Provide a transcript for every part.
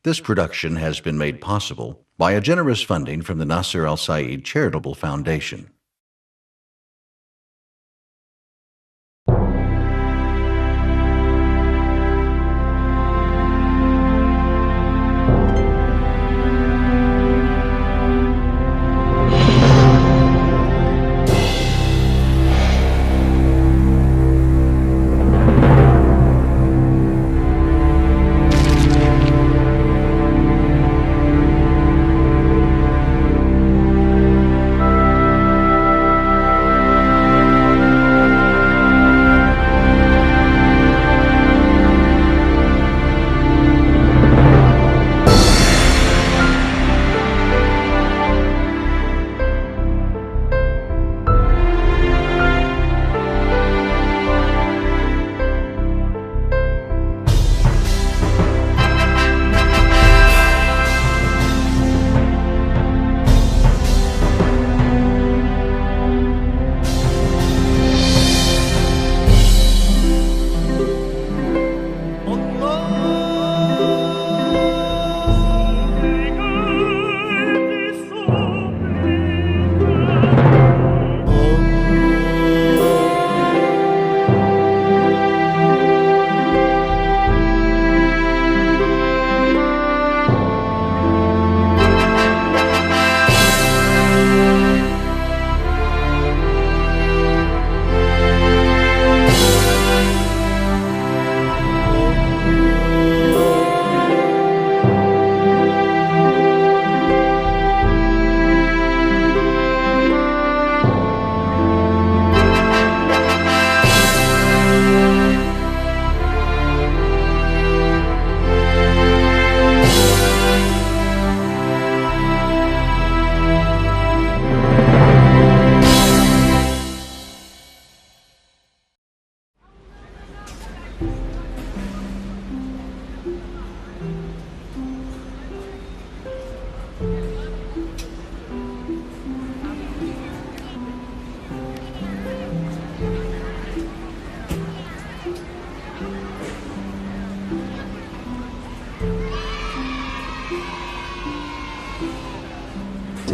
This production has been made possible by a generous funding from the Nasser Al Said Charitable Foundation.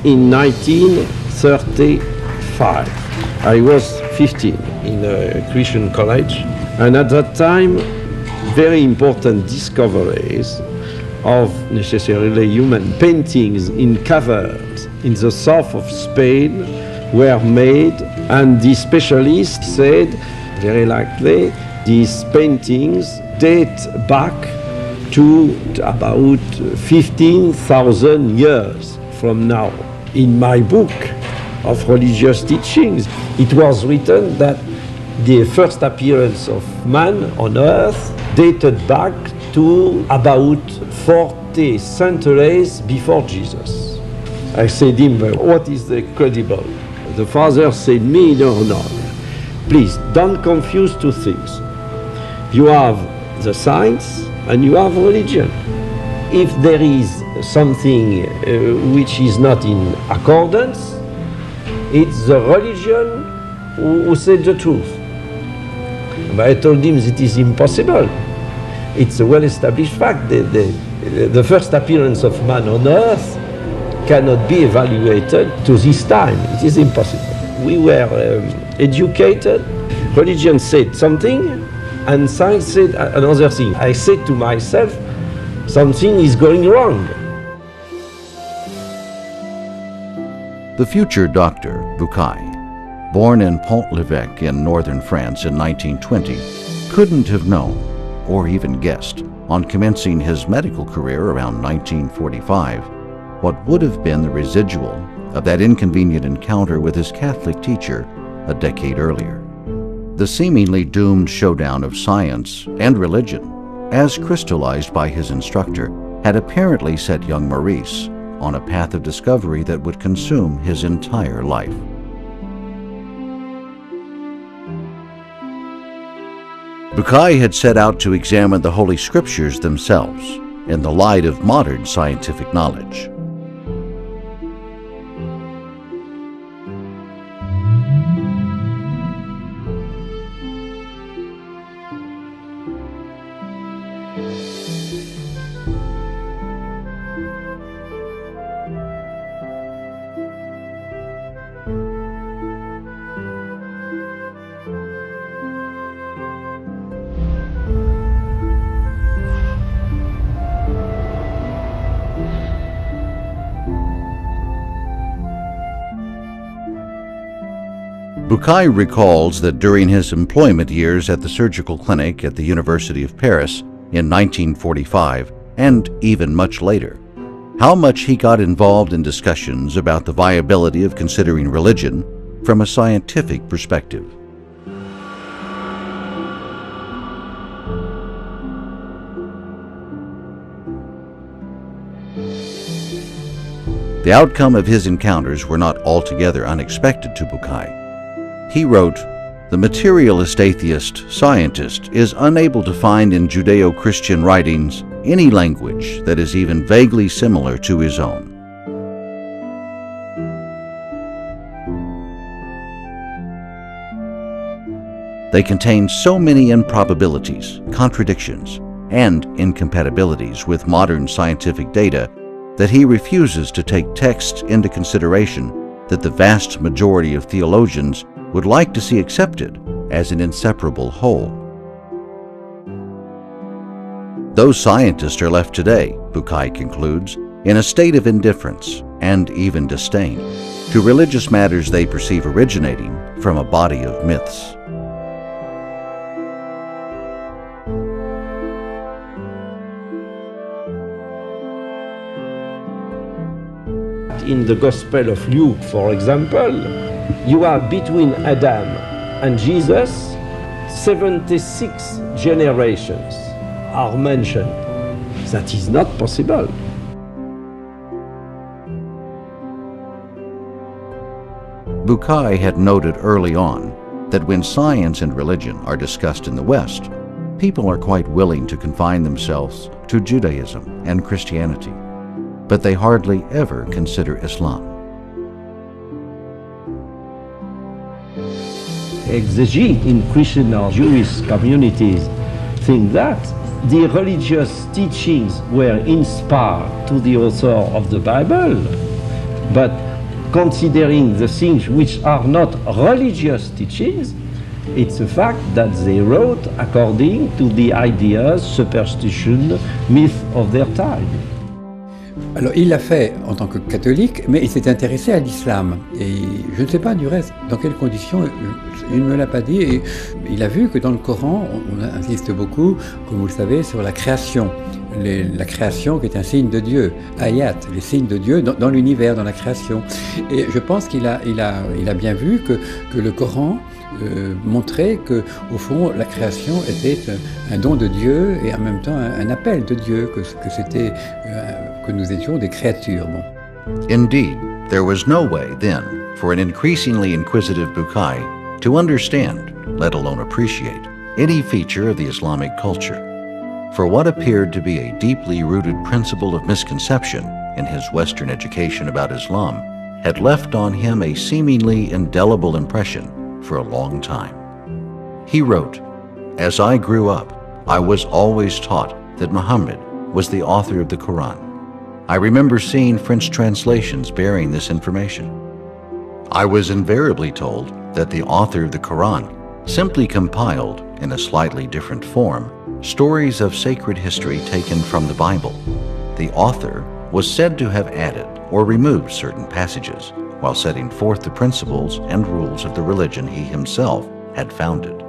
In 1935, I was 15 in a Christian college, and at that time, very important discoveries of necessarily human paintings in caverns in the south of Spain were made, and the specialists said, very likely, these paintings date back to about 15,000 years from now. In my book of religious teachings, it was written that the first appearance of man on earth dated back to about 40 centuries before Jesus. I said to him, what is the credible? The father said me, no, please don't confuse two things. You have the science and you have religion. If there is something which is not in accordance, it's the religion who said the truth. But I told him it is impossible. It's a well-established fact. The first appearance of man on earth cannot be evaluated to this time. It is impossible. We were educated. Religion said something, and science said another thing. I said to myself, something is going wrong. The future doctor, Bukai, born in Pont-l'Evêque in northern France in 1920, couldn't have known, or even guessed, on commencing his medical career around 1945, what would have been the residual of that inconvenient encounter with his Catholic teacher a decade earlier. The seemingly doomed showdown of science and religion, as crystallized by his instructor, had apparently set young Maurice on a path of discovery that would consume his entire life. Bukai had set out to examine the Holy Scriptures themselves in the light of modern scientific knowledge. Bukai recalls that during his employment years at the surgical clinic at the University of Paris in 1945, and even much later, how much he got involved in discussions about the viability of considering religion from a scientific perspective. The outcome of his encounters were not altogether unexpected to Bukai. He wrote, "The materialist atheist scientist is unable to find in Judeo-Christian writings any language that is even vaguely similar to his own. They contain so many improbabilities, contradictions, and incompatibilities with modern scientific data that he refuses to take texts into consideration that the vast majority of theologians would like to see accepted as an inseparable whole." Those scientists are left today, Bukai concludes, in a state of indifference and even disdain to religious matters they perceive originating from a body of myths. In the Gospel of Luke, for example, you are between Adam and Jesus, 76 generations are mentioned. That is not possible. Bukai had noted early on that when science and religion are discussed in the West, people are quite willing to confine themselves to Judaism and Christianity, but they hardly ever consider Islam. Exegetes in Christian or Jewish communities think that the religious teachings were inspired to the author of the Bible, but considering the things which are not religious teachings, it's a fact that they wrote according to the ideas, superstition, myth of their time. Alors il l'a fait en tant que catholique, mais il s'est intéressé à l'islam. Et je ne sais pas du reste, dans quelles conditions, il ne me l'a pas dit. Et il a vu que dans le Coran, on insiste beaucoup, comme vous le savez, sur la création. La création qui est un signe de Dieu, ayat, les signes de Dieu dans l'univers, dans la création. Et je pense qu'il a bien vu que le Coran montrait que, au fond, la création était un don de Dieu et en même temps un appel de Dieu, que nous étions des créatures. Bon. Indeed, there was no way then for an increasingly inquisitive Bukai to understand, let alone appreciate, any feature of the Islamic culture. For what appeared to be a deeply rooted principle of misconception in his Western education about Islam had left on him a seemingly indelible impression for a long time. He wrote, "As I grew up, I was always taught that Muhammad was the author of the Quran. I remember seeing French translations bearing this information. I was invariably told that the author of the Quran simply compiled, in a slightly different form, stories of sacred history taken from the Bible. The author was said to have added or removed certain passages while setting forth the principles and rules of the religion he himself had founded.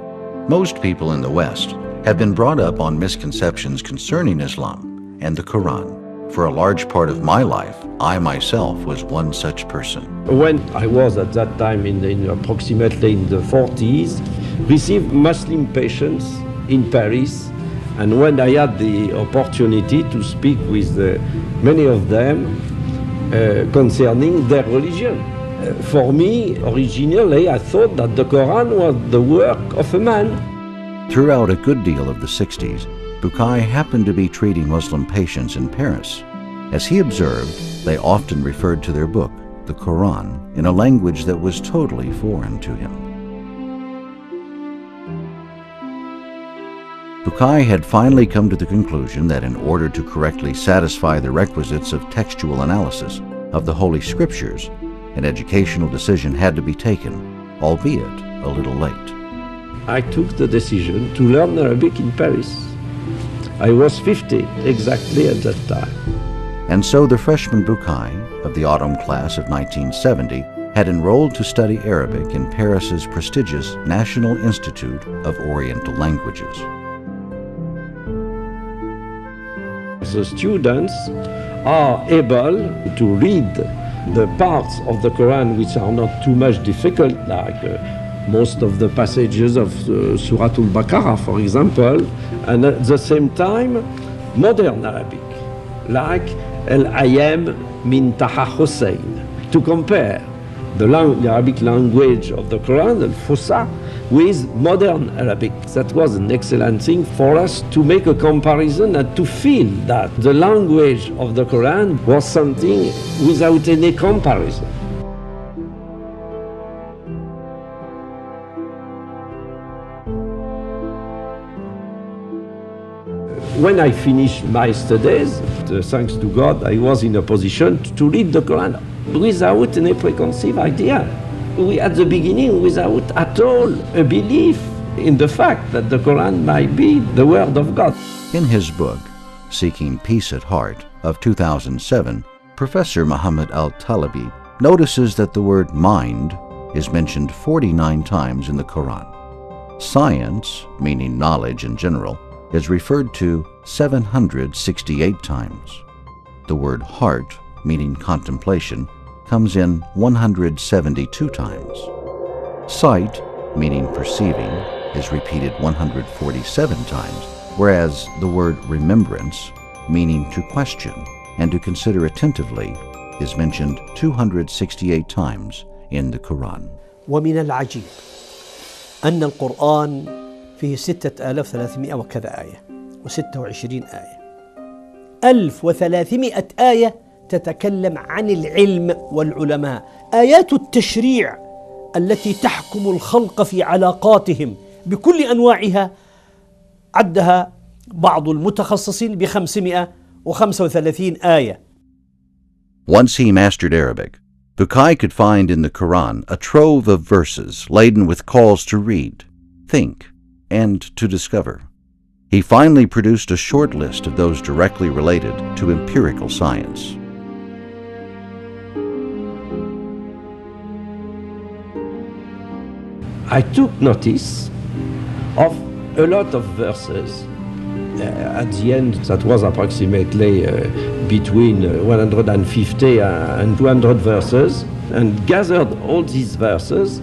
Most people in the West have been brought up on misconceptions concerning Islam and the Quran. For a large part of my life, I myself was one such person." When I was at that time approximately in the 40s, received Muslim patients in Paris, and when I had the opportunity to speak with many of them concerning their religion. For me, originally, I thought that the Quran was the work of a man. Throughout a good deal of the 60s, Bukai happened to be treating Muslim patients in Paris. As he observed, they often referred to their book, the Quran, in a language that was totally foreign to him. Bukai had finally come to the conclusion that in order to correctly satisfy the requisites of textual analysis of the Holy Scriptures, an educational decision had to be taken, albeit a little late. I took the decision to learn Arabic in Paris. I was 50 exactly at that time. And so the freshman Bukai of the autumn class of 1970 had enrolled to study Arabic in Paris's prestigious National Institute of Oriental Languages. The students are able to read the parts of the Quran which are not too much difficult, like most of the passages of Surah Al-Baqarah, for example, and at the same time, modern Arabic, like Al-Ayam min Taha Hussein, to compare the Arabic language of the Quran, Al-Fusha, with modern Arabic. That was an excellent thing for us to make a comparison and to feel that the language of the Quran was something without any comparison. When I finished my studies, thanks to God, I was in a position to read the Quran without any preconceived idea. At the beginning, without at all a belief in the fact that the Quran might be the Word of God. In his book, Seeking Peace at Heart, of 2007, Professor Muhammad al-Talabi notices that the word mind is mentioned 49 times in the Quran. Science, meaning knowledge in general, is referred to 768 times. The word heart, meaning contemplation, comes in 172 times. Sight, meaning perceiving, is repeated 147 times, whereas the word remembrance, meaning to question and to consider attentively, is mentioned 268 times in the Quran. ومن العجيب أن القرآن فيه 6300 وكذا آية و26 آية. 1300 آية تتكلم عن العلم والعلماء، آيات التشريع التي تحكم الخلق في علاقاتهم بكل أنواعها عدها بعض المتخصصين ب535 آية. Once he mastered Arabic, Bukai could find in the Quran a trove of verses laden with calls to read, think, and to discover. He finally produced a short list of those directly related to empirical science. I took notice of a lot of verses. At the end, that was approximately between 150 and 200 verses, and gathered all these verses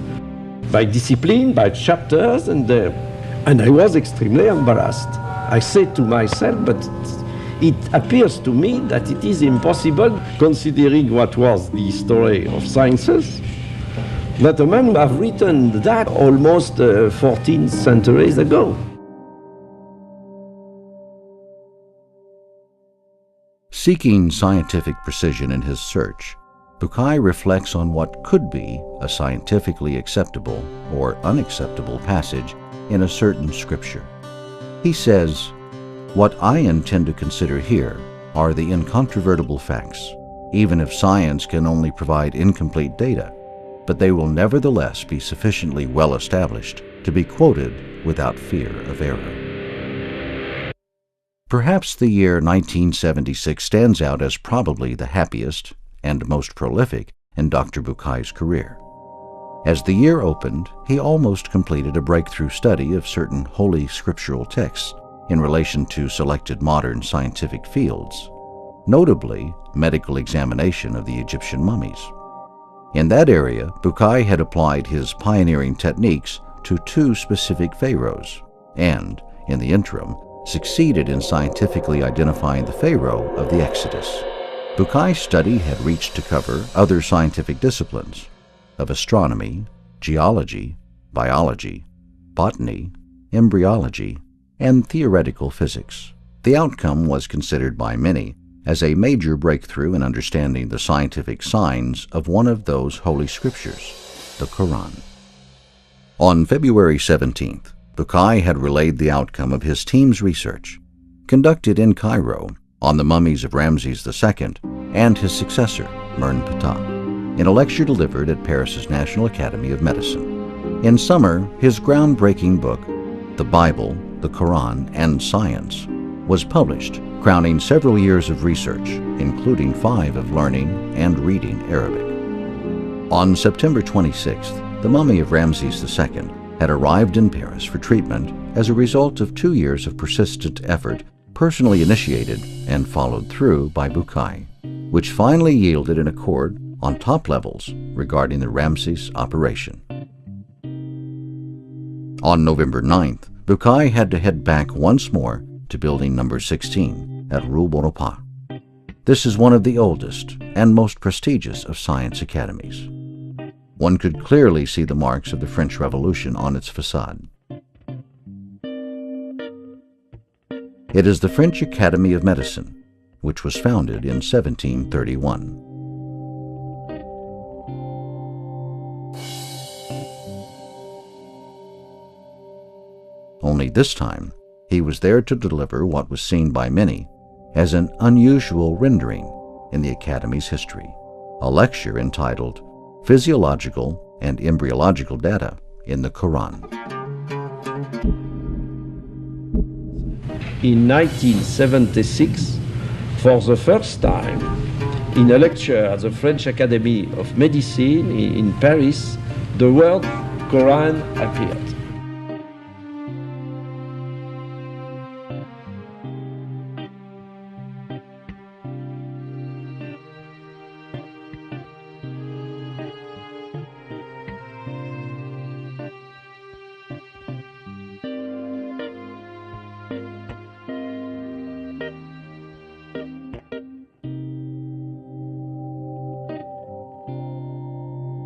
by discipline, by chapters, and I was extremely embarrassed. I said to myself, but it appears to me that it is impossible, considering what was the history of sciences, that a man would have written that almost 14 centuries ago. Seeking scientific precision in his search, Bukai reflects on what could be a scientifically acceptable or unacceptable passage in a certain scripture. He says, "What I intend to consider here are the incontrovertible facts, even if science can only provide incomplete data, but they will nevertheless be sufficiently well established to be quoted without fear of error." Perhaps the year 1976 stands out as probably the happiest and most prolific in Dr. Bukai's career. As the year opened, he almost completed a breakthrough study of certain holy scriptural texts in relation to selected modern scientific fields, notably medical examination of the Egyptian mummies. In that area, Bukai had applied his pioneering techniques to 2 specific pharaohs, and, in the interim, succeeded in scientifically identifying the Pharaoh of the Exodus. Bukai's study had reached to cover other scientific disciplines of astronomy, geology, biology, botany, embryology, and theoretical physics. The outcome was considered by many as a major breakthrough in understanding the scientific signs of one of those holy scriptures, the Quran. On February 17th, Bukai had relayed the outcome of his team's research, conducted in Cairo, on the mummies of Ramses II and his successor, Meminta, in a lecture delivered at Paris's National Academy of Medicine. In summer, his groundbreaking book, The Bible, the Quran, and Science, was published, crowning several years of research, including 5 of learning and reading Arabic. On September 26th, the mummy of Ramses II had arrived in Paris for treatment as a result of 2 years of persistent effort, personally initiated and followed through by Bukai, which finally yielded an accord on top levels regarding the Ramses operation. On November 9th, Bukai had to head back once more to building number 16 at Rue Bonaparte. This is one of the oldest and most prestigious of science academies. One could clearly see the marks of the French Revolution on its facade. It is the French Academy of Medicine, which was founded in 1731. Only this time, he was there to deliver what was seen by many as an unusual rendering in the Academy's history, a lecture entitled Physiological and Embryological Data in the Quran. In 1976, for the first time, in a lecture at the French Academy of Medicine in Paris, the word Quran appeared.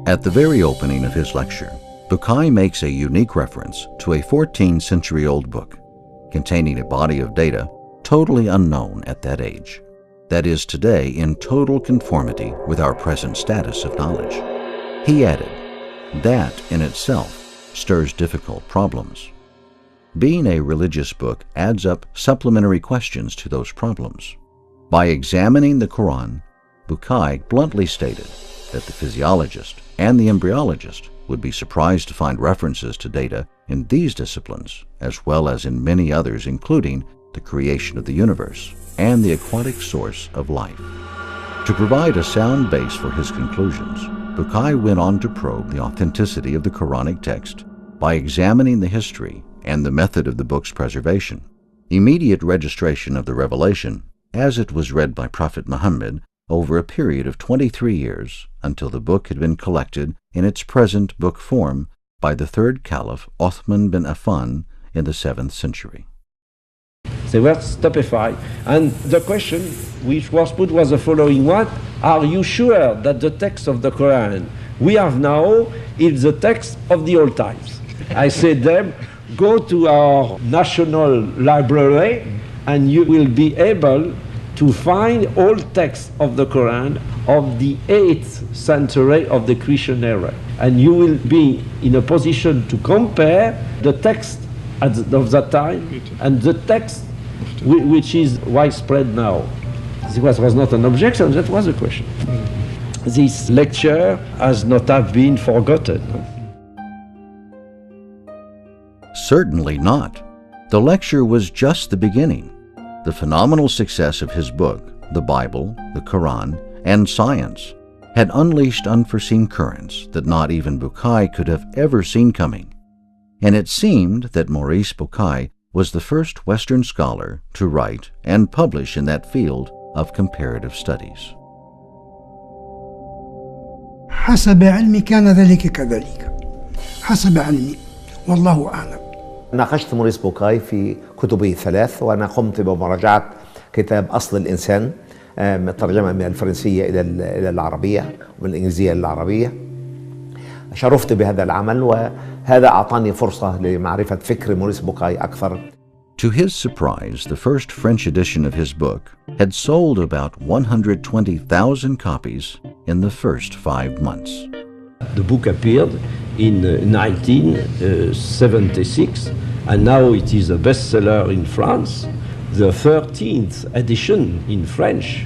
At the very opening of his lecture, Bukai makes a unique reference to a 14th-century-old book containing a body of data totally unknown at that age, that is today in total conformity with our present status of knowledge. He added, that in itself stirs difficult problems. Being a religious book adds up supplementary questions to those problems. By examining the Quran, Bukai bluntly stated that the physiologist and the embryologist would be surprised to find references to data in these disciplines, as well as in many others, including the creation of the universe and the aquatic source of life. To provide a sound base for his conclusions, Bukai went on to probe the authenticity of the Quranic text by examining the history and the method of the book's preservation. Immediate registration of the revelation, as it was read by Prophet Muhammad over a period of 23 years until the book had been collected in its present book form by the third Caliph Uthman bin Affan in the 7th century. They were stupefied, and the question which was put was the following one: are you sure that the text of the Quran we have now is the text of the old times? I said them, go to our national library and you will be able to find all texts of the Quran of the 8th century of the Christian era. And you will be in a position to compare the text of that time and the text which is widespread now. This was not an objection, that was a question. This lecture has not have been forgotten. Certainly not. The lecture was just the beginning. The phenomenal success of his book, the Bible, the Quran, and science, had unleashed unforeseen currents that not even Bukai could have ever seen coming. And it seemed that Maurice Bukai was the first Western scholar to write and publish in that field of comparative studies. حسب علمي كان ذلك كذلك. حسب علمي والله أعلم. ناقشت موريس بوكاي في كتبه الثلاث، وأنا قمت بمراجعة كتاب أصل الإنسان ترجمة من الفرنسية إلى العربية ومن الإنجليزية إلى العربية. شرفت بهذا العمل، وهذا أعطاني فرصة لمعرفة فكر موريس بوكاي أكثر. To his surprise, the first French edition of his book had sold about 120,000 copies in the first 5 months. The book appeared in 1976, and now it is a bestseller in France. The 13th edition in French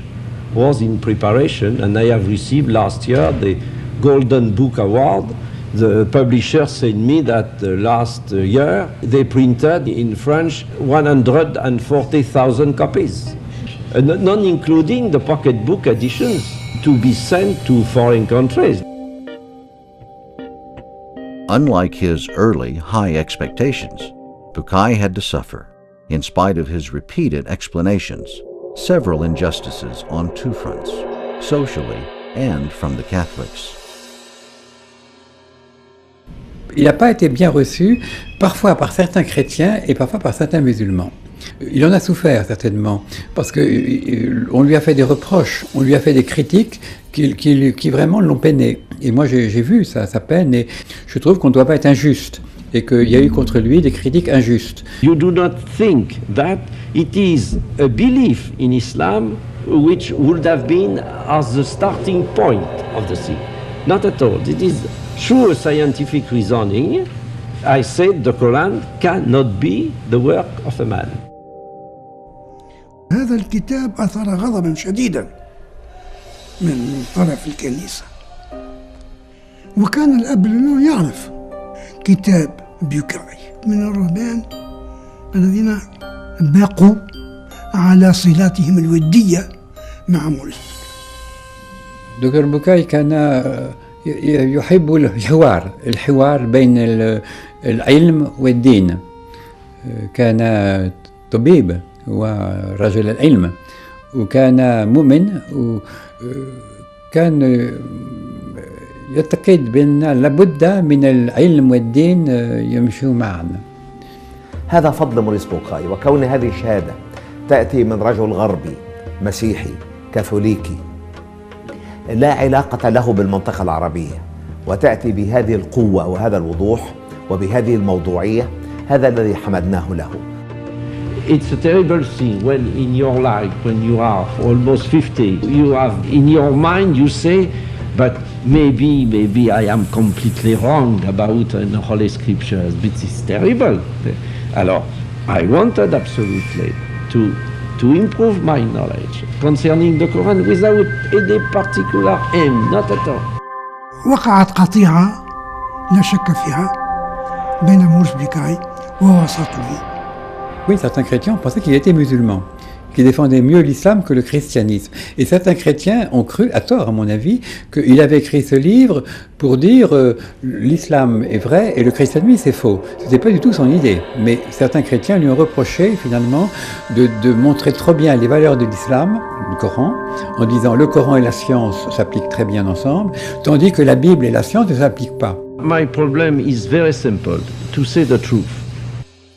was in preparation, and I have received last year the Golden Book Award. The publisher said me that last year they printed in French 140,000 copies, not including the pocketbook editions to be sent to foreign countries. Unlike his early high expectations, Bukai had to suffer, in spite of his repeated explanations, several injustices on two fronts, socially and from the Catholics. Il n'a pas été bien reçu, parfois par certains chrétiens et parfois par certains musulmans. Il en a souffert certainement, parce qu'on lui a fait des reproches, on lui a fait des critiques qui vraiment l'ont peiné. Et moi j'ai vu sa peine et je trouve qu'on ne doit pas être injuste et qu'il y a eu contre lui des critiques injustes. You do not think that it is a belief in Islam which would have been as the starting point of the thing. Not at all. It is through scientific reasoning. I said the Quran cannot be the work of a man. هذا الكتاب أثار غضبا شديدا من طرف الكنيسة، وكان الأب لأنه يعرف كتاب بوكاي من الرهبان الذين بقوا على صلاتهم الودية مع موريس. دكتور بوكاي كان يحب الحوار بين العلم والدين. كان طبيب ورجل العلم وكان مؤمن وكان يعتقد بأن لابد من العلم والدين يمشوا معا. هذا فضل موريس بوكاي، وكون هذه الشهادة تأتي من رجل غربي مسيحي كاثوليكي لا علاقة له بالمنطقة العربية، وتأتي بهذه القوة وهذا الوضوح وبهذه الموضوعية، هذا الذي حمدناه له. It's a terrible thing when in your life, when you are almost 50, you have in your mind, you say, but maybe I am completely wrong about the Holy Scriptures, but it's terrible. Alors, I wanted absolutely to improve my knowledge concerning the Quran without any particular aim, not at all. وقعت قطيعة لا شك فيها بين موريس بوكاي ووسطه. Oui, certains chrétiens pensaient qu'il était musulman, qu'il défendait mieux l'islam que le christianisme. Et certains chrétiens ont cru, à tort à mon avis, qu'il avait écrit ce livre pour dire l'islam est vrai et le christianisme c'est faux. Ce n'était pas du tout son idée. Mais certains chrétiens lui ont reproché finalement de montrer trop bien les valeurs de l'islam, du Coran, en disant le Coran et la science s'appliquent très bien ensemble, tandis que la Bible et la science ne s'appliquent pas. My problem is very simple, to say the truth.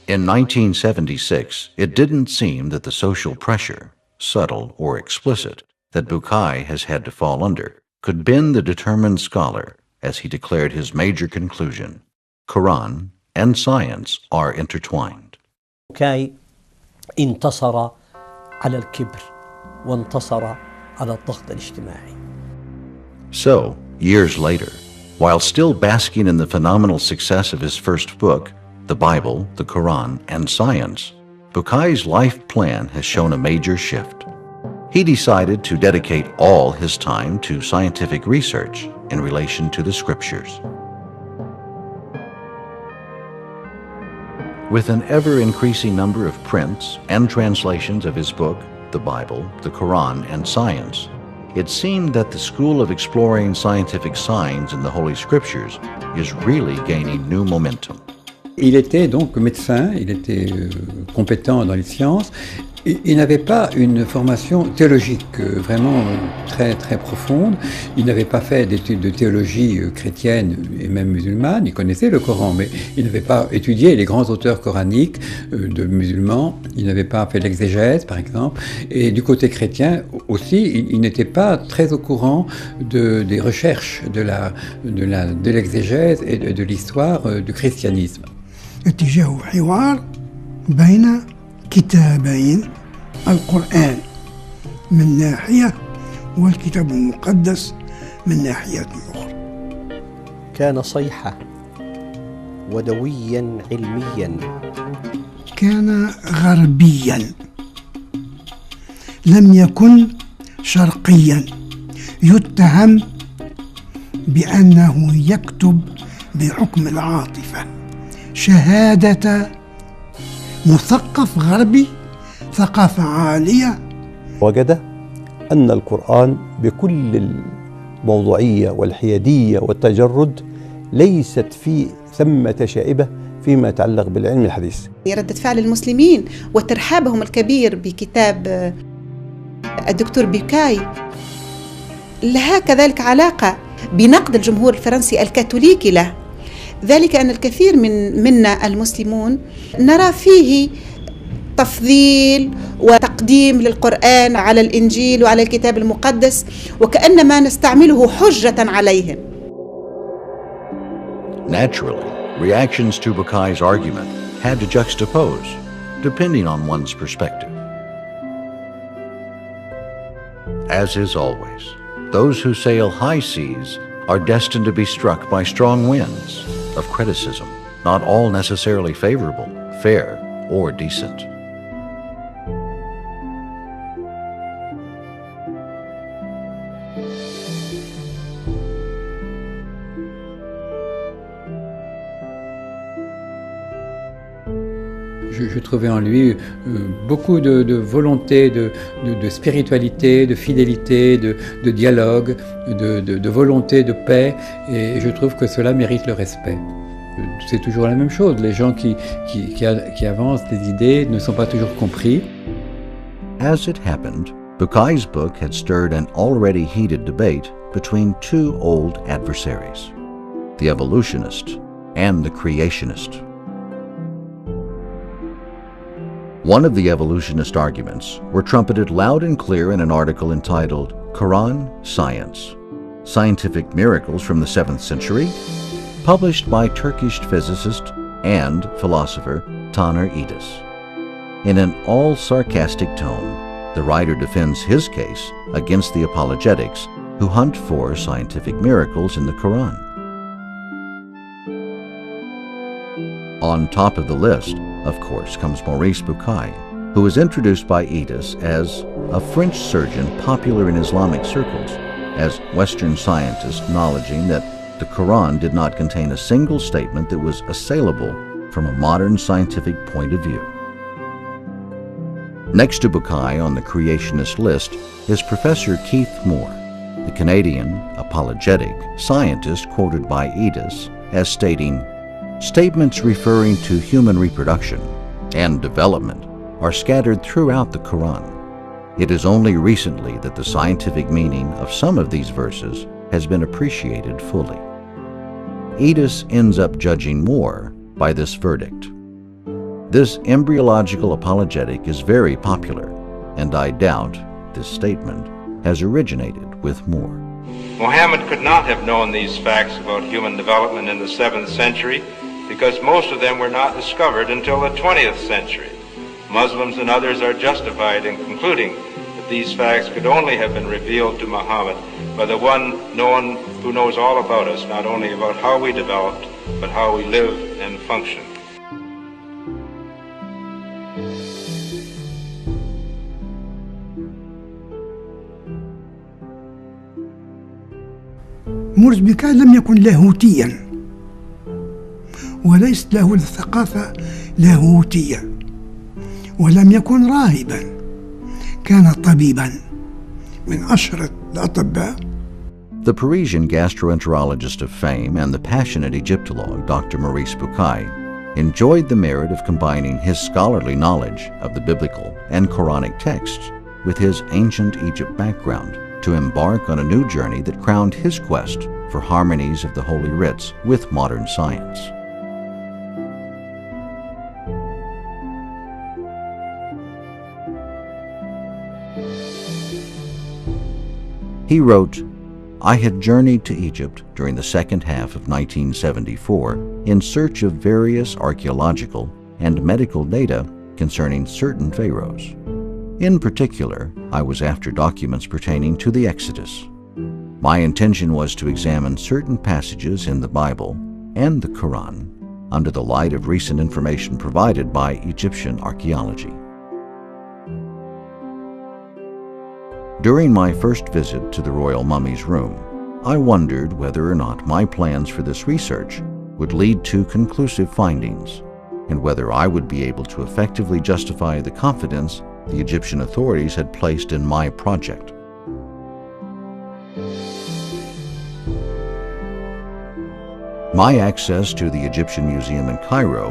In 1976, it didn't seem that the social pressure, subtle or explicit, that Bukai has had to fall under, could bend the determined scholar as he declared his major conclusion: Quran and science are intertwined. بوكاي انتصر على الكبر وانتصر على الضغط الاجتماعي. So, years later, while still basking in the phenomenal success of his first book, The Bible, the Quran, and Science, Bukai's life plan has shown a major shift. He decided to dedicate all his time to scientific research in relation to the scriptures. With an ever-increasing number of prints and translations of his book, the Bible, the Quran, and Science, it seemed that the school of exploring scientific signs in the Holy Scriptures is really gaining new momentum. Il était donc médecin, il était compétent dans les sciences. Il n'avait pas une formation théologique vraiment très très profonde. Il n'avait pas fait d'études de théologie chrétienne et même musulmane. Il connaissait le Coran, mais il n'avait pas étudié les grands auteurs coraniques de musulmans. Il n'avait pas fait l'exégèse, par exemple. Et du côté chrétien aussi, il n'était pas très au courant des recherches de l'exégèse et de l'histoire du christianisme. اتجاه حوار بين كتابين، القرآن من ناحية والكتاب المقدس من ناحية أخرى. كان صيحة ودويا علميا. كان غربيا، لم يكن شرقيا، يتهم بأنه يكتب بحكم العاطفة. شهادة مثقف غربي، ثقافة عالية. وجد أن القرآن بكل الموضوعية والحيادية والتجرد ليست في ثمة شائبة فيما يتعلق بالعلم الحديث. ردة فعل المسلمين وترحابهم الكبير بكتاب الدكتور بوكاي لها كذلك علاقة بنقد الجمهور الفرنسي الكاثوليكي له، ذلك أن الكثير منا المسلمون نرى فيه تفضيل وتقديم للقرآن على الإنجيل وعلى الكتاب المقدس، وكأنما نستعمله حجة عليهم. Naturally, reactions to Bukai's argument had to juxtapose, depending on one's perspective. As is always, those who sail high seas are destined to be struck by strong winds of criticism, not all necessarily favorable, fair, or decent. Je trouvais en lui beaucoup de volonté, de spiritualité, de fidélité, de dialogue, de volonté de paix, et je trouve que cela mérite le respect. C'est toujours la même chose, les gens qui avancent des idées ne sont pas toujours compris. As it happened, Bukai's book had stirred an already heated debate between two old adversaries, the evolutionist and the creationist. One of the evolutionist arguments were trumpeted loud and clear in an article entitled Quran Science, Scientific Miracles from the 7th Century, published by Turkish physicist and philosopher Taner Idis. In an all-sarcastic tone, the writer defends his case against the apologetics who hunt for scientific miracles in the Quran. On top of the list, of course, comes Maurice Bukai, who was introduced by Idis as a French surgeon popular in Islamic circles, as Western scientists acknowledging that the Quran did not contain a single statement that was assailable from a modern scientific point of view. Next to Bukai on the creationist list is Professor Keith Moore, the Canadian apologetic scientist quoted by Idis as stating, "Statements referring to human reproduction and development are scattered throughout the Quran. It is only recently that the scientific meaning of some of these verses has been appreciated fully." Idis ends up judging Moore by this verdict. This embryological apologetic is very popular, and I doubt this statement has originated with Moore. Muhammad could not have known these facts about human development in the 7th century because most of them were not discovered until the 20th century. Muslims and others are justified in concluding that these facts could only have been revealed to Muhammad by the one who knows all about us, not only about how we developed, but how we live and function. موريس بوكاي لم يكن لاهوتيا، وليست له الثقافة لاهوتية، ولم يكن راهبا، كان طبيبا من أشهر الأطباء. The Parisian gastroenterologist of fame and the passionate Egyptologue Dr. Maurice Bukai enjoyed the merit of combining his scholarly knowledge of the biblical and Quranic texts with his ancient Egypt background to embark on a new journey that crowned his quest for harmonies of the Holy Writs with modern science. He wrote, "I had journeyed to Egypt during the second half of 1974 in search of various archaeological and medical data concerning certain pharaohs. In particular, I was after documents pertaining to the Exodus. My intention was to examine certain passages in the Bible and the Quran under the light of recent information provided by Egyptian archaeology. During my first visit to the royal mummy's room, I wondered whether or not my plans for this research would lead to conclusive findings, and whether I would be able to effectively justify the confidence the Egyptian authorities had placed in my project. My access to the Egyptian Museum in Cairo,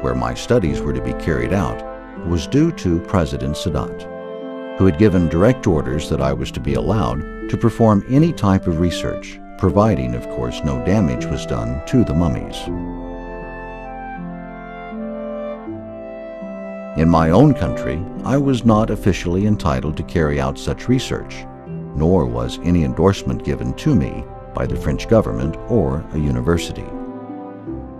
where my studies were to be carried out, was due to President Sadat, who had given direct orders that I was to be allowed to perform any type of research, providing, of course, no damage was done to the mummies. In my own country, I was not officially entitled to carry out such research, nor was any endorsement given to me by the French government or a university.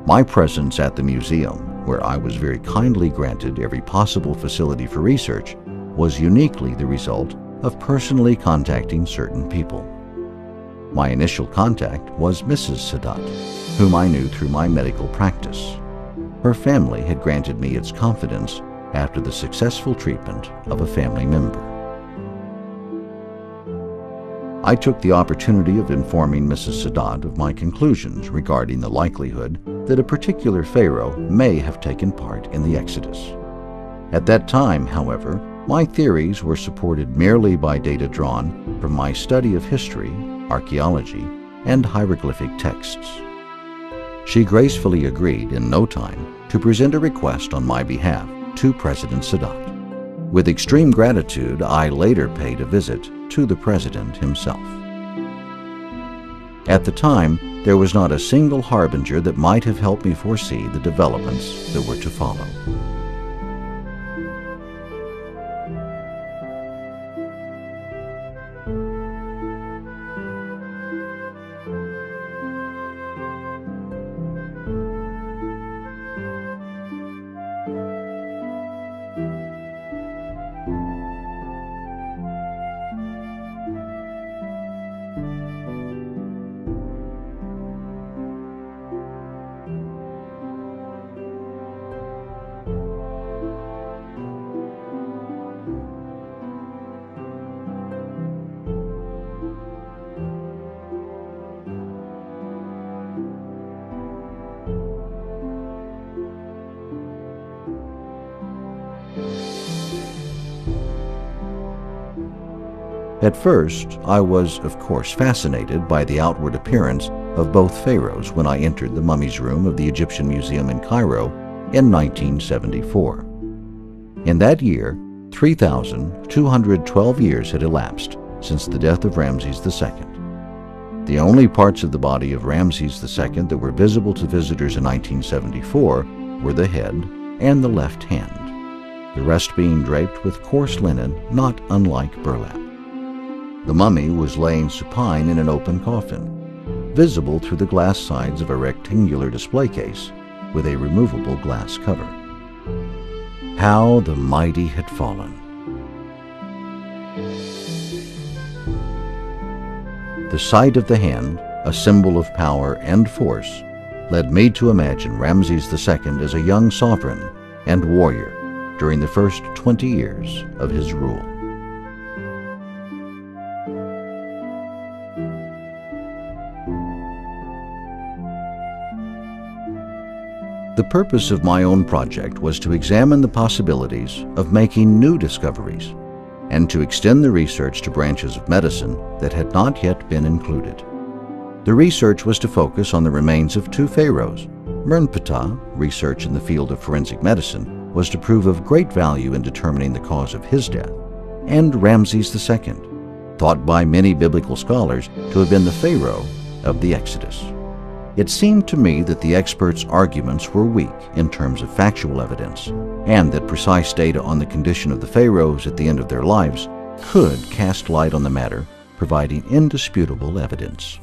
My presence at the museum, where I was very kindly granted every possible facility for research, was uniquely the result of personally contacting certain people. My initial contact was Mrs. Sadat, whom I knew through my medical practice. Her family had granted me its confidence after the successful treatment of a family member. I took the opportunity of informing Mrs. Sadat of my conclusions regarding the likelihood that a particular pharaoh may have taken part in the Exodus. At that time, however, my theories were supported merely by data drawn from my study of history, archaeology, and hieroglyphic texts. She gracefully agreed in no time to present a request on my behalf to President Sadat. With extreme gratitude, I later paid a visit to the President himself. At the time, there was not a single harbinger that might have helped me foresee the developments that were to follow. At first, I was, of course, fascinated by the outward appearance of both pharaohs when I entered the mummies room of the Egyptian Museum in Cairo in 1974. In that year, 3,212 years had elapsed since the death of Ramses II. The only parts of the body of Ramses II that were visible to visitors in 1974 were the head and the left hand, the rest being draped with coarse linen not unlike burlap. The mummy was laying supine in an open coffin, visible through the glass sides of a rectangular display case with a removable glass cover. How the mighty had fallen! The sight of the hand, a symbol of power and force, led me to imagine Ramses II as a young sovereign and warrior during the first 20 years of his rule. The purpose of my own project was to examine the possibilities of making new discoveries and to extend the research to branches of medicine that had not yet been included. The research was to focus on the remains of two pharaohs. Meminta, research in the field of forensic medicine, was to prove of great value in determining the cause of his death, and Ramses II, thought by many biblical scholars to have been the pharaoh of the Exodus. It seemed to me that the experts' arguments were weak in terms of factual evidence, and that precise data on the condition of the pharaohs at the end of their lives could cast light on the matter, providing indisputable evidence.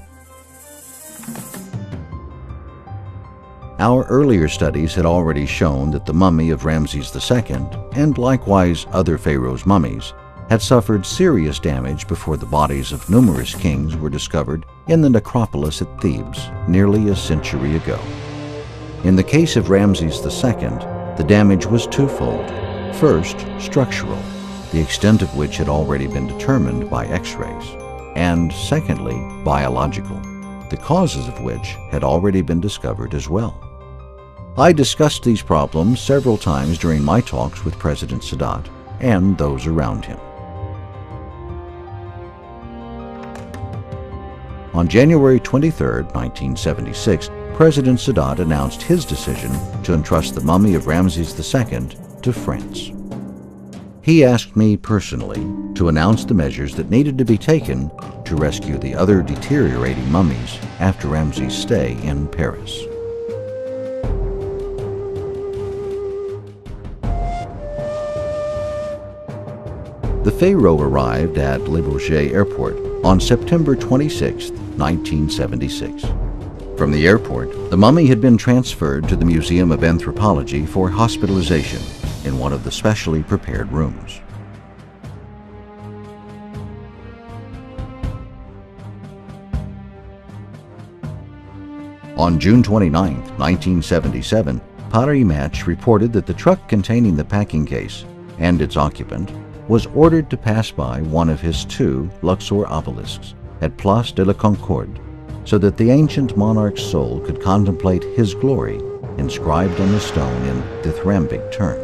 Our earlier studies had already shown that the mummy of Ramses II, and likewise other pharaohs' mummies, had suffered serious damage before the bodies of numerous kings were discovered in the necropolis at Thebes nearly a century ago. In the case of Ramses II, the damage was twofold. First, structural, the extent of which had already been determined by X-rays, and secondly, biological, the causes of which had already been discovered as well. I discussed these problems several times during my talks with President Sadat and those around him. On January 23, 1976, President Sadat announced his decision to entrust the mummy of Ramses II to France. He asked me personally to announce the measures that needed to be taken to rescue the other deteriorating mummies after Ramses' stay in Paris. The Pharaoh arrived at Le Bourget Airport on September 26, 1976. From the airport, the mummy had been transferred to the Museum of Anthropology for hospitalization in one of the specially prepared rooms. On June 29, 1977, Paris Match reported that the truck containing the packing case and its occupant was ordered to pass by one of his two Luxor obelisks at Place de la Concorde, so that the ancient monarch's soul could contemplate his glory inscribed on the stone in dithyrambic terms.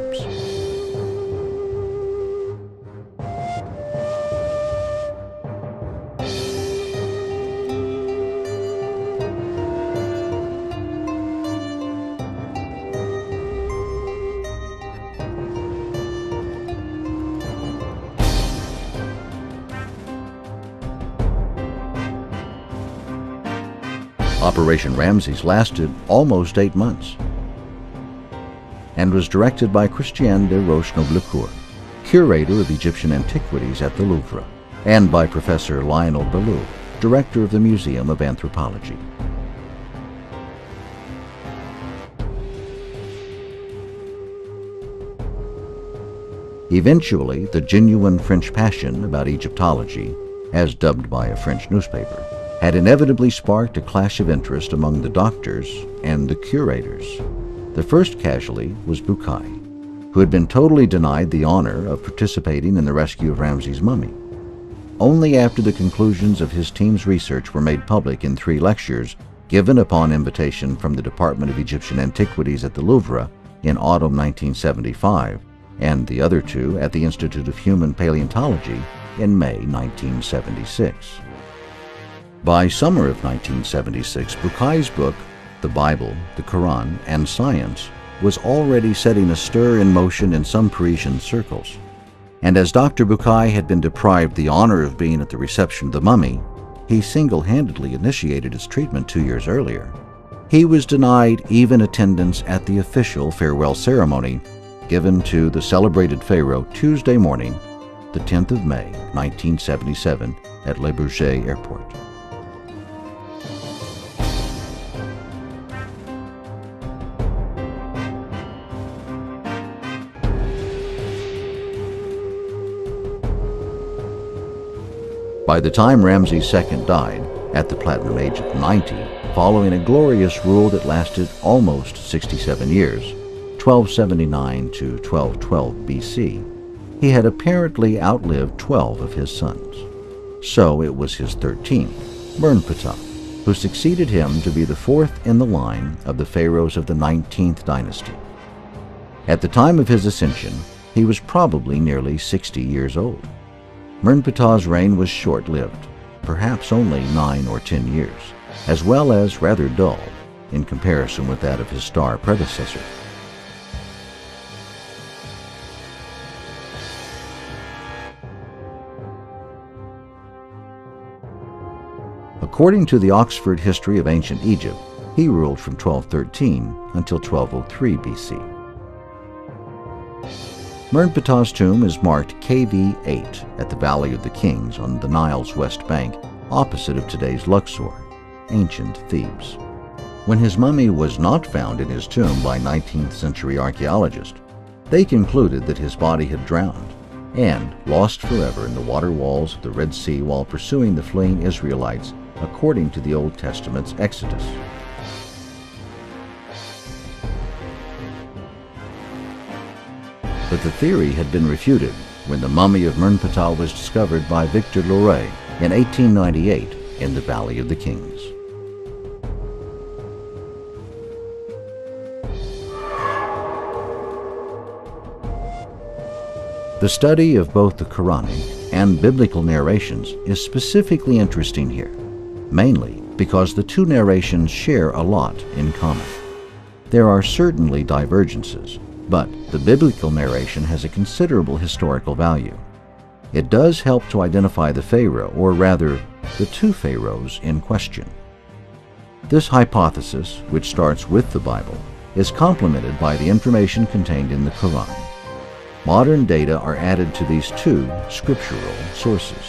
Operation Ramses lasted almost 8 months and was directed by Christiane de Roche-Noblecourt, curator of Egyptian antiquities at the Louvre, and by Professor Lionel Bellew, director of the Museum of Anthropology. Eventually, the genuine French passion about Egyptology, as dubbed by a French newspaper, had inevitably sparked a clash of interest among the doctors and the curators. The first casualty was Bukai, who had been totally denied the honor of participating in the rescue of Ramses' mummy. Only after the conclusions of his team's research were made public in 3 lectures given upon invitation from the Department of Egyptian Antiquities at the Louvre in autumn 1975, and the other 2 at the Institute of Human Paleontology in May 1976. By summer of 1976, Bukai's book, The Bible, the Quran, and Science, was already setting a stir in motion in some Parisian circles. And as Dr. Bukai had been deprived the honor of being at the reception of the mummy, he single-handedly initiated its treatment 2 years earlier. He was denied even attendance at the official farewell ceremony given to the celebrated Pharaoh Tuesday morning, the 10th of May, 1977, at Le Bourget Airport. By the time Ramses II died, at the platinum age of 90, following a glorious rule that lasted almost 67 years, 1279 to 1212 BC, he had apparently outlived 12 of his sons. So it was his 13th, Mernptah, who succeeded him to be the 4th in the line of the pharaohs of the 19th dynasty. At the time of his ascension, he was probably nearly 60 years old. Mernptah's reign was short-lived, perhaps only 9 or 10 years, as well as rather dull in comparison with that of his star predecessor. According to the Oxford History of Ancient Egypt, he ruled from 1213 until 1203 BC. Mernptah's tomb is marked KV 8 at the Valley of the Kings on the Nile's west bank, opposite of today's Luxor, ancient Thebes. When his mummy was not found in his tomb by 19th century archaeologists, they concluded that his body had drowned and lost forever in the water walls of the Red Sea while pursuing the fleeing Israelites according to the Old Testament's Exodus. But the theory had been refuted when the mummy of Mernptah was discovered by Victor Loret in 1898 in the Valley of the Kings. The study of both the Quranic and biblical narrations is specifically interesting here, mainly because the two narrations share a lot in common. There are certainly divergences, but the biblical narration has a considerable historical value. It does help to identify the Pharaoh, or rather, the two pharaohs in question. This hypothesis, which starts with the Bible, is complemented by the information contained in the Quran. Modern data are added to these two scriptural sources.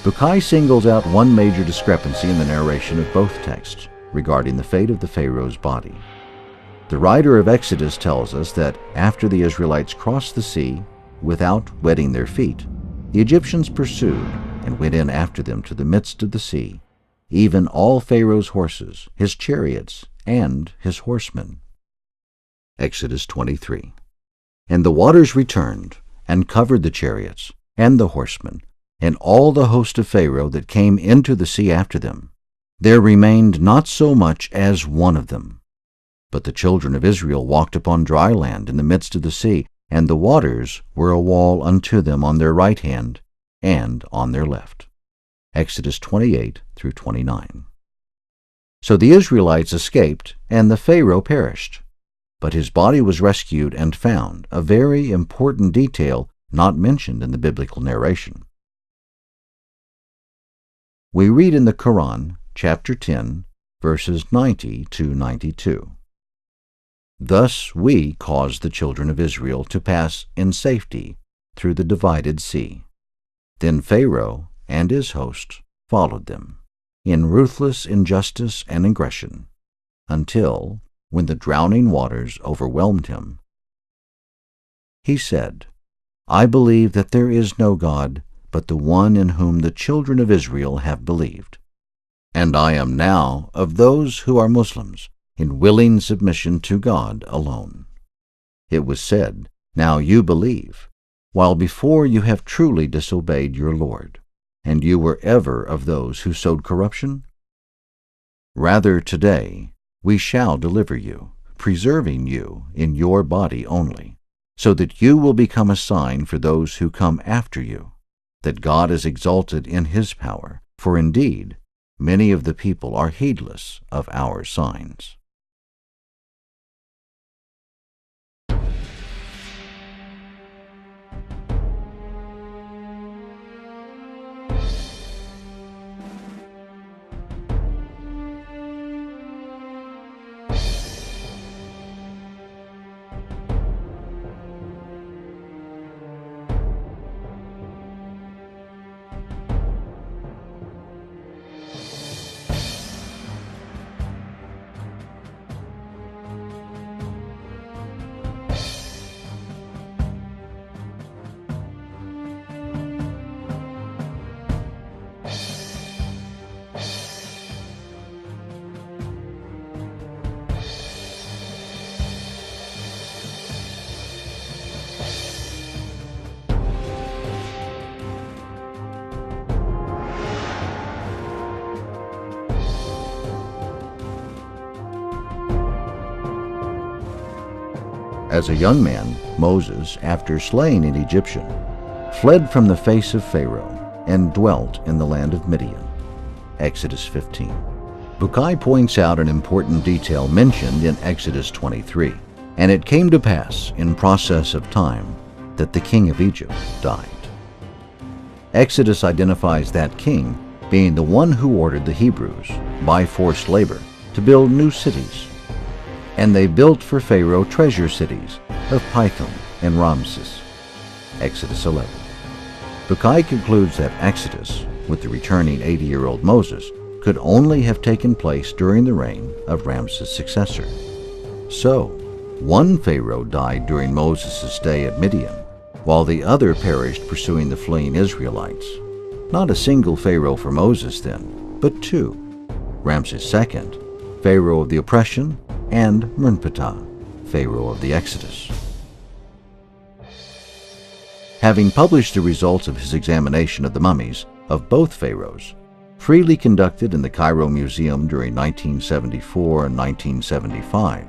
Bukai singles out one major discrepancy in the narration of both texts regarding the fate of the Pharaoh's body. The writer of Exodus tells us that after the Israelites crossed the sea without wetting their feet, the Egyptians pursued and went in after them to the midst of the sea, even all Pharaoh's horses, his chariots, and his horsemen. Exodus 23. And the waters returned, and covered the chariots, and the horsemen, and all the host of Pharaoh that came into the sea after them. There remained not so much as one of them. But the children of Israel walked upon dry land in the midst of the sea, and the waters were a wall unto them on their right hand and on their left. Exodus 28 through 29. So the Israelites escaped, and the Pharaoh perished. But his body was rescued and found, a very important detail not mentioned in the biblical narration. We read in the Quran, chapter 10, verses 90 to 92. Thus we caused the children of Israel to pass in safety through the divided sea. Then Pharaoh and his host followed them, in ruthless injustice and aggression, until, when the drowning waters overwhelmed him, he said, I believe that there is no God but the one in whom the children of Israel have believed. And I am now of those who are Muslims, in willing submission to God alone. It was said, Now you believe, while before you have truly disobeyed your Lord, and you were ever of those who sowed corruption? Rather today we shall deliver you, preserving you in your body only, so that you will become a sign for those who come after you, that God is exalted in his power, for indeed many of the people are heedless of our signs. As a young man, Moses, after slaying an Egyptian, fled from the face of Pharaoh and dwelt in the land of Midian. Exodus 15. Bukai points out an important detail mentioned in Exodus 23. And it came to pass in process of time that the king of Egypt died. Exodus identifies that king being the one who ordered the Hebrews, by forced labor, to build new cities. And they built for Pharaoh treasure cities of Pithom and Ramses. Exodus 11. Bukai concludes that Exodus, with the returning 80-year-old Moses, could only have taken place during the reign of Ramses' successor. So, one Pharaoh died during Moses' stay at Midian, while the other perished pursuing the fleeing Israelites. Not a single Pharaoh for Moses then, but two: Ramses II, Pharaoh of the oppression, and Meminta, Pharaoh of the Exodus. Having published the results of his examination of the mummies of both pharaohs, freely conducted in the Cairo Museum during 1974 and 1975,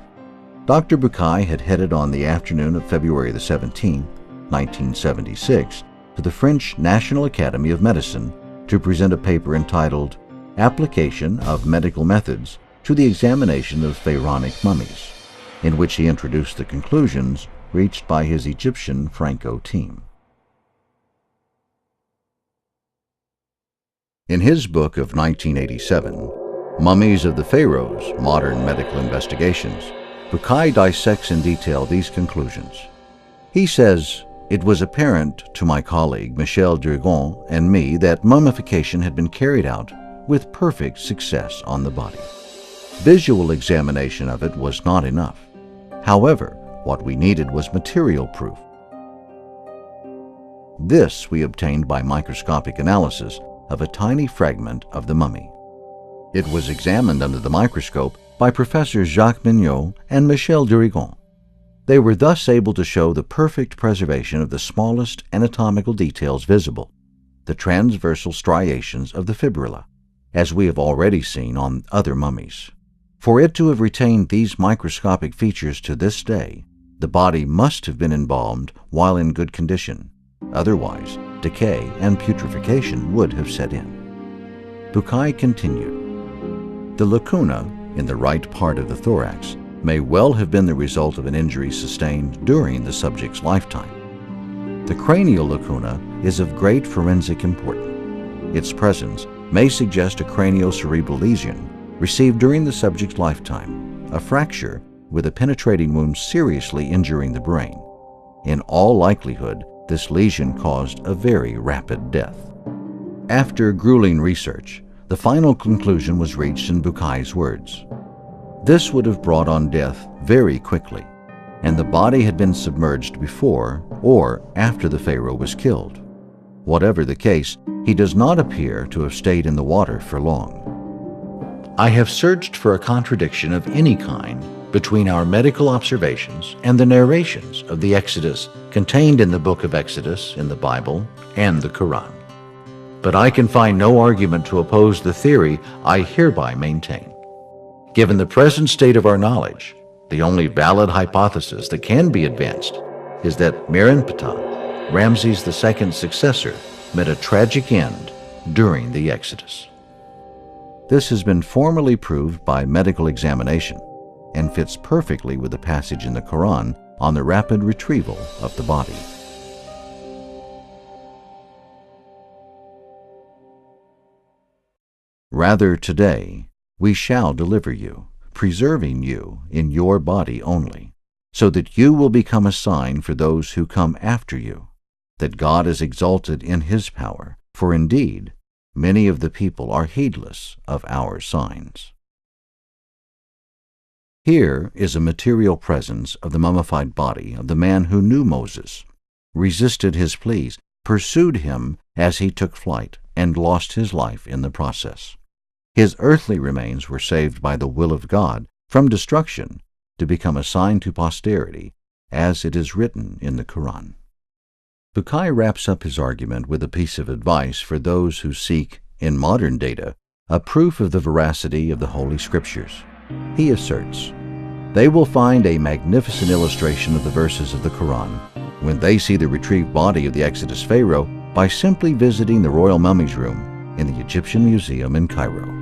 Dr. Bukai had headed on the afternoon of February the 17th, 1976, to the French National Academy of Medicine to present a paper entitled Application of Medical Methods to the Examination of Pharaonic Mummies, in which he introduced the conclusions reached by his Egyptian Franco team. In his book of 1987, Mummies of the Pharaohs, Modern Medical Investigations, Bukai dissects in detail these conclusions. He says, "It was apparent to my colleague Michel Durgon and me that mummification had been carried out with perfect success on the body. Visual examination of it was not enough. However, what we needed was material proof. This we obtained by microscopic analysis of a tiny fragment of the mummy. It was examined under the microscope by Professors Jacques Mignot and Michel Durgon. They were thus able to show the perfect preservation of the smallest anatomical details visible, the transversal striations of the fibrilla, as we have already seen on other mummies. For it to have retained these microscopic features to this day, the body must have been embalmed while in good condition. Otherwise, decay and putrefaction would have set in." Bukai continued, "The lacuna in the right part of the thorax may well have been the result of an injury sustained during the subject's lifetime. The cranial lacuna is of great forensic importance. Its presence may suggest a craniocerebral lesion received during the subject's lifetime, a fracture with a penetrating wound seriously injuring the brain. In all likelihood, this lesion caused a very rapid death." After grueling research, the final conclusion was reached in Bukai's words. This would have brought on death very quickly, and the body had been submerged before or after the pharaoh was killed. Whatever the case, he does not appear to have stayed in the water for long. "I have searched for a contradiction of any kind between our medical observations and the narrations of the Exodus contained in the book of Exodus in the Bible and the Quran. But I can find no argument to oppose the theory I hereby maintain. Given the present state of our knowledge, the only valid hypothesis that can be advanced is that Meminta, Ramses II's successor, met a tragic end during the Exodus." This has been formally proved by medical examination and fits perfectly with the passage in the Quran on the rapid retrieval of the body. "Rather today we shall deliver you, preserving you in your body only, so that you will become a sign for those who come after you, that God is exalted in his power, for indeed many of the people are heedless of our signs." Here is a material presence of the mummified body of the man who knew Moses, resisted his pleas, pursued him as he took flight, and lost his life in the process. His earthly remains were saved by the will of God from destruction to become a sign to posterity, as it is written in the Quran. Bukai wraps up his argument with a piece of advice for those who seek, in modern data, a proof of the veracity of the Holy Scriptures. He asserts, "They will find a magnificent illustration of the verses of the Quran when they see the retrieved body of the Exodus Pharaoh by simply visiting the Royal Mummy's Room in the Egyptian Museum in Cairo.